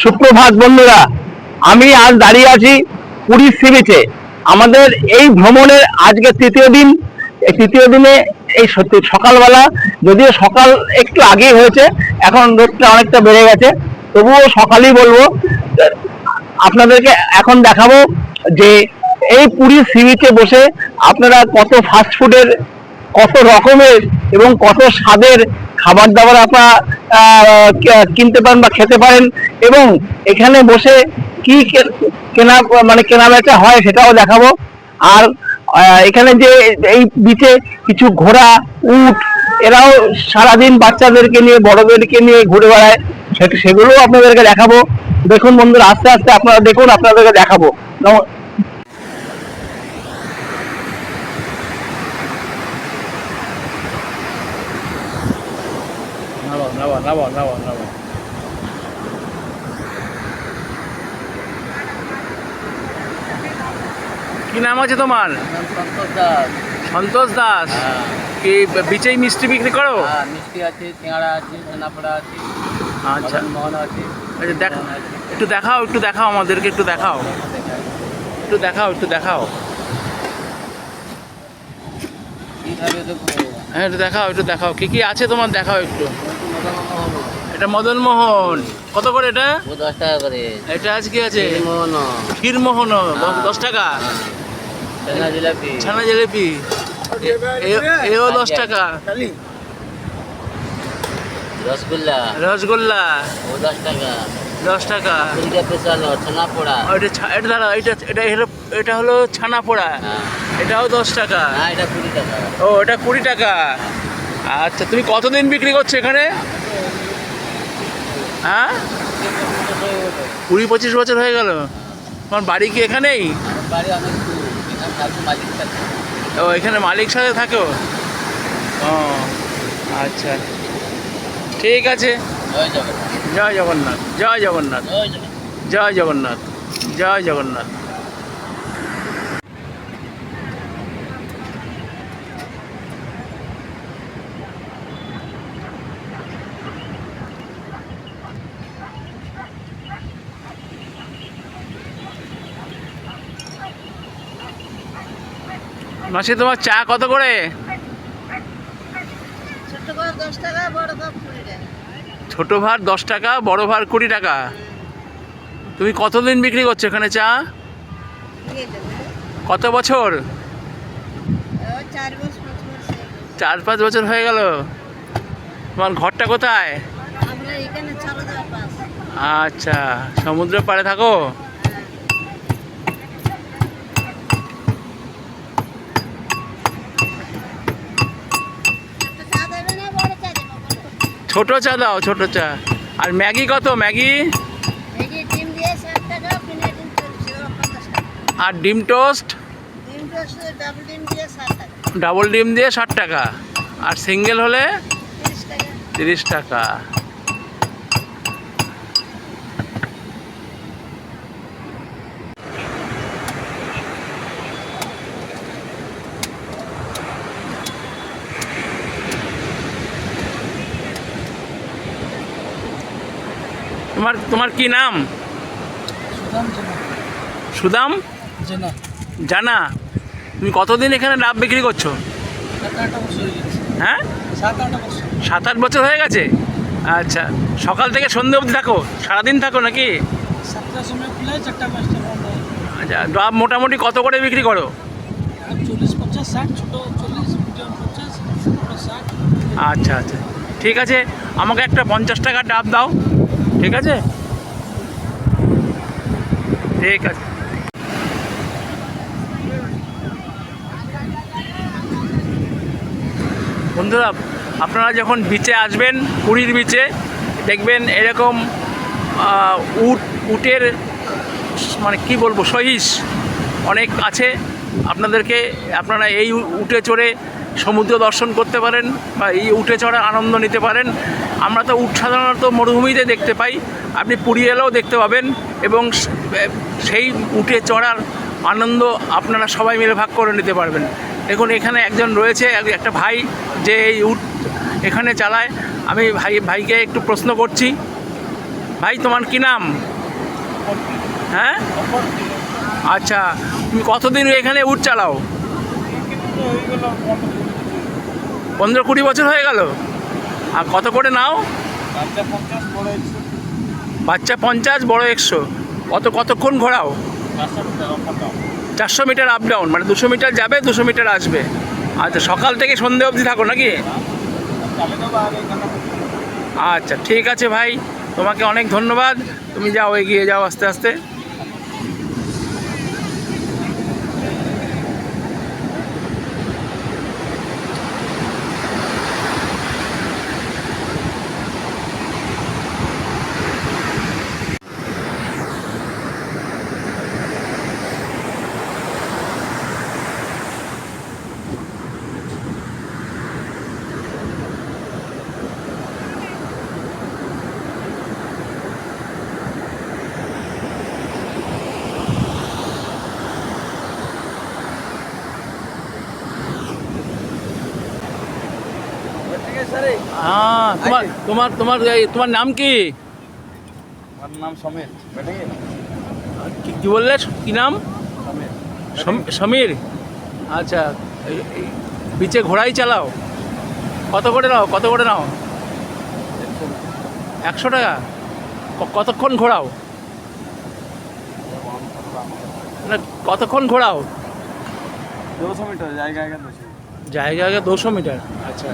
সুপ্রভাত বন্ধুরা, আমি আজ দাঁড়িয়ে আছি পুরীর সি বিচে। আমাদের এই ভ্রমণের আজকে তৃতীয় দিন। এই তৃতীয় দিনে এই সত্যি সকালবেলা, যদিও সকাল একটু আগেই হয়েছে, এখন রোদটা অনেকটা বেড়ে গেছে, তবুও সকালই বলবো। আপনাদেরকে এখন দেখাবো যে এই পুরীর সি বিচে বসে আপনারা কত ফাস্ট ফুডের, কত রকমের এবং কত স্বাদের খাবার দাবার আপনারা কিনতে পারেন বা খেতে পারেন, এবং এখানে বসে কি কেনা মানে কেনা বেচা হয় সেটাও দেখাবো। আর এখানে যে এই বিচে কিছু ঘোড়া, উট, এরাও সারাদিন বাচ্চাদেরকে নিয়ে বড়দেরকে নিয়ে ঘুরে বেড়ায়, সেগুলো আপনাদেরকে দেখাবো। দেখুন বন্ধুরা, আস্তে আস্তে আপনারা দেখুন, আপনাদেরকে দেখাবো। কি নাম আছে তোমার? সন্তোষ দাস। সন্তোষ দাস। কি বিচেই মিষ্টি বিক্রি করো? মিষ্টি আছে, সিঙ্গাড়া আছে, ছানাপোড়া আছে, আচ্ছা, মোহন আছে। একটু দেখাও, একটু দেখাও আমাদেরকে, একটু দেখাও, একটু দেখাও, একটু দেখাও। হ্যাঁ, একটু দেখাও, একটু দেখাও, কি কি আছে তোমার, দেখাও একটু। এটা মদন মোহন, কত করে এটা? 10 টাকা করে। এটা আজ কি আছে? ক্ষীরমোহন, ক্ষীরমোহন 10 টাকা। ছানা জিলাপি, ছানা জিলেপি এও 10 টাকা। রসগোল্লা, রসগোল্লা ও 10 টাকা। 10 টাকা। পুরিকা স্পেশাল ছানাপোড়া। এটা হলো ছানা পোড়া, এটাও 10 টাকা। এটা 20 টাকা। ও, এটা 20 টাকা। আচ্ছা, তুমি কতদিন বিক্রি করছো এখানে? হ্যাঁ, 20-25 বছর হয়ে গেল। তোমার বাড়ি কি এখানেই? বাড়ি অনেক দূর, এখানে থাকবো মালিক থাকে। ও, এখানে মালিক সাথে থাকো? ও আচ্ছা, ঠিক আছে। জয় জগন্নাথ। জয় জগন্নাথ, জয় জগন্নাথ, জয় জগন্নাথ। জয় জগন্নাথ, জয় জগন্নাথ। মাসি, তোমার চা কত করে? ছোট ভার 10 টাকা, বড় ভার 20 টাকা। তুমি কতদিন বিক্রি করছো এখানে চা? কত বছর? 4-5 বছর হয়ে গেল। তোমার ঘরটা কোথায়? আচ্ছা, সমুদ্রের পাড়ে থাকো? ছোট চা দাও, ছোট চা। আর ম্যাগি কত? ম্যাগি আর ডিম টোস্ট? ডাবল ডিম দিয়ে 60 টাকা, আর সিঙ্গেল হলে 30 টাকা। তোমার কি নাম? সুদাম জানা। তুমি কতদিন এখানে ডাব বিক্রি করছো? হ্যাঁ, 7-8 বছর হয়ে গেছে। আচ্ছা, সকাল থেকে সন্ধ্যে অবধি থাকো? সারাদিন থাকো নাকি? আচ্ছা, ডাব মোটামুটি কত করে বিক্রি করো? আচ্ছা আচ্ছা, ঠিক আছে। আমাকে একটা 50 টাকার ডাব দাও, ঠিক আছে? ঠিক আছে। বন্ধুরা, আপনারা যখন বিচে আসবেন, পুরীর বিচে, দেখবেন এরকম উটের মানে কি বলবো, সহিস অনেক আছে। আপনারা এই উটে চড়ে সমুদ্র দর্শন করতে পারেন, বা এই উটে চড়ার আনন্দ নিতে পারেন। আমরা তো উট সাধারণত মরুভূমিতে দেখতে পাই, আপনি পুরী এলেও দেখতে পাবেন, এবং সেই উটে চড়ার আনন্দ আপনারা সবাই মিলে ভাগ করে নিতে পারবেন। দেখুন, এখানে একজন রয়েছে, একটা ভাই, যে এই উট এখানে চালায়। আমি ভাইকে একটু প্রশ্ন করছি। ভাই তোমার কি নাম? হ্যাঁ, আচ্ছা, তুমি কতদিন এখানে উট চালাও? 15-20 বছর হয়ে গেল। আর কত করে নাও? বাচ্চা 50, বড় 100। কতক্ষণ ঘোরাও? 400 মিটার আপ ডাউন, মানে 200 মিটার যাবে, 200 মিটার আসবে। আচ্ছা, সকাল থেকে সন্ধে অবধি থাকো নাকি? আচ্ছা, ঠিক আছে ভাই, তোমাকে অনেক ধন্যবাদ। তুমি যাও, এগিয়ে যাও আস্তে আস্তে। হ্যাঁ, তোমার নাম কি? আমার নাম সমীর। কি বললে, কি নাম? সমীর। আচ্ছা, বিচে ঘোড়াই চালাও? কত করে নাও? 100 টাকা। কতক্ষণ ঘোরাও? না, কতক্ষণ ঘোরাও? 200 মিটার জায়গায় 200 মিটার। আচ্ছা,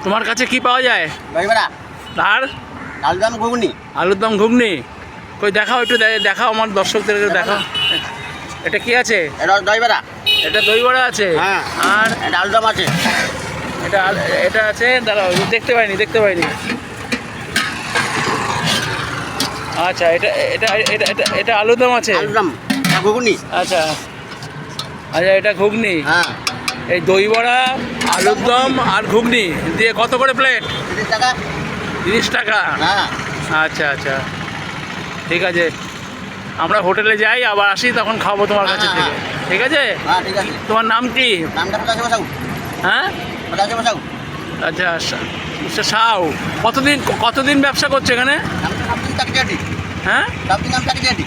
তোমার কাছে কি পাওয়া যায়? আর আলুদম ঘুগনি। আলুর দম, ঘুগনি। কই দেখাও, একটু দেখাও আমার দর্শকদের, দেখাও। এটা কি আছে? এটা দই বড়া। এটা দই বড়া আছে। হ্যাঁ। আর এটা আলুদম আছে। এটা আছে, দাঁড়াও, দেখতে পাইনি। আচ্ছা, এটা আলুর দম আছে। আলুদম ঘুগনি। আচ্ছা, এটা ঘুগনি। হ্যাঁ। এই দই বড়া, আলুর দম আর ঘুগনি দিয়ে কত করে প্লেট? 30 টাকা। 30 টাকা। হ্যাঁ। আচ্ছা, ঠিক আছে। আমরা হোটেলে যাই, আবার আসি, তখন খাবো তোমার কাছে থেকে। ঠিক আছে? হ্যাঁ, ঠিক আছে। তোমার নাম কি? নামটা কোথায় বসাও? হ্যাঁ, কোথায় বসাও? আচ্ছা, মিস্টার সাউ। কতদিন ব্যবসা করছো এখানে? নামটা সবদিন চাকরি আছি। হ্যাঁ, সবদিন আমি চাকরি আছি।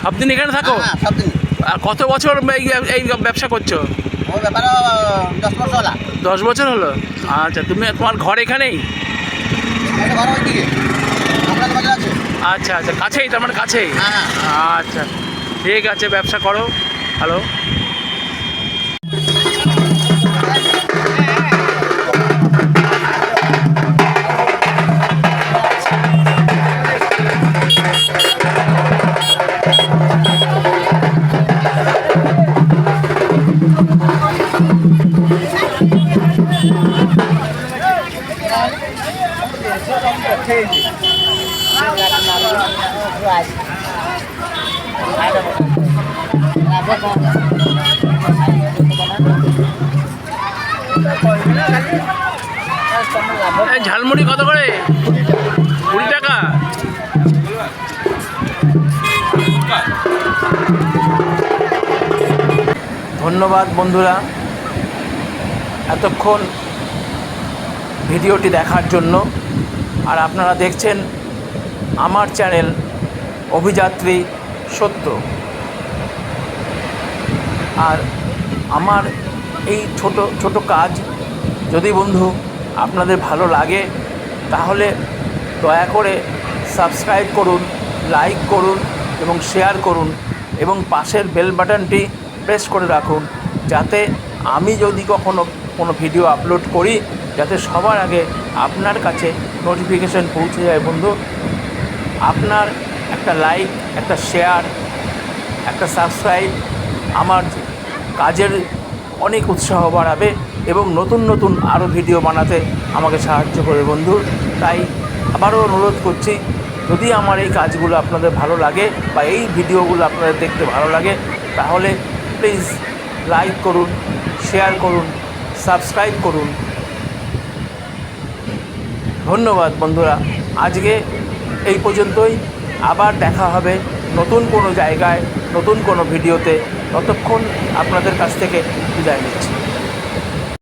সব দিন এখানে থাকো? হ্যাঁ, সবদিন। আর কত বছর এই ব্যবসা করছো? ও ব্যাপারে 10 বছর হলা। 10 বছর হলো। আচ্ছা, তোমার ঘর এখানেই? এটা বড় ওইদিকে। আপনার বাজার আছে। আচ্ছা, কাছেই, তার মানে কাছেই। হ্যাঁ। আচ্ছা, ঠিক আছে, ব্যবসা করো। হ্যালো। ঝালমুড়ি কত করে? 20 টাকা। ধন্যবাদ বন্ধুরা, এতক্ষণ ভিডিওটি দেখার জন্য। আর আপনারা দেখছেন আমার চ্যানেল অভিযাত্রী সত্য। আর আমার এই ছোট কাজ যদি বন্ধু আপনাদের ভালো লাগে, তাহলে দয়া করে সাবস্ক্রাইব করুন, লাইক করুন এবং শেয়ার করুন, এবং পাশের বেল বাটনটি প্রেস করে রাখুন, যাতে আমি যদি কখনো কোনো ভিডিও আপলোড করি, যাতে সবার আগে আপনার কাছে নোটিফিকেশন পৌঁছে যায়। বন্ধু, আপনার একটা লাইক, একটা শেয়ার, একটা সাবস্ক্রাইব আমার কাজের অনেক উৎসাহ বাড়াবে এবং নতুন আরও ভিডিও বানাতে আমাকে সাহায্য করবে বন্ধু। তাই আবারও অনুরোধ করছি, যদি আমার এই কাজগুলো আপনাদের ভালো লাগে বা এই ভিডিওগুলো আপনাদের দেখতে ভালো লাগে, তাহলে প্লিজ লাইক করুন, শেয়ার করুন, সাবস্ক্রাইব করুন। ধন্যবাদ বন্ধুরা, আজকে এই পর্যন্তই। আবার দেখা হবে নতুন কোনো জায়গায়, নতুন কোনো ভিডিওতে। ততক্ষণ আপনাদের কাছ থেকে বিদায় নিচ্ছি।